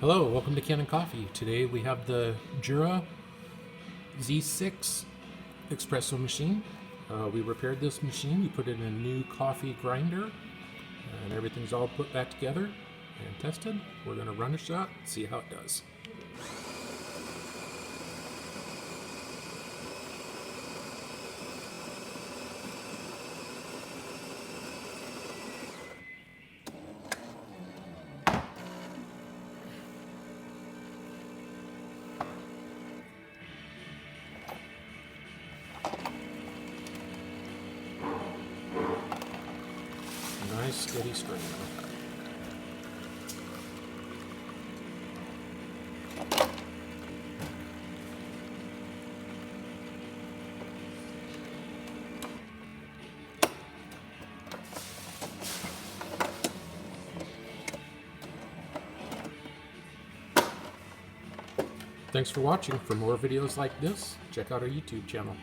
Hello, welcome to Kanen Coffee. Today we have the Jura Z6 espresso machine. We repaired this machine. We put it in a new coffee grinder and everything's all put back together and tested. We're going to run a shot and see how it does. Nice steady strain. Thanks for watching. For more videos like this, check out our YouTube channel.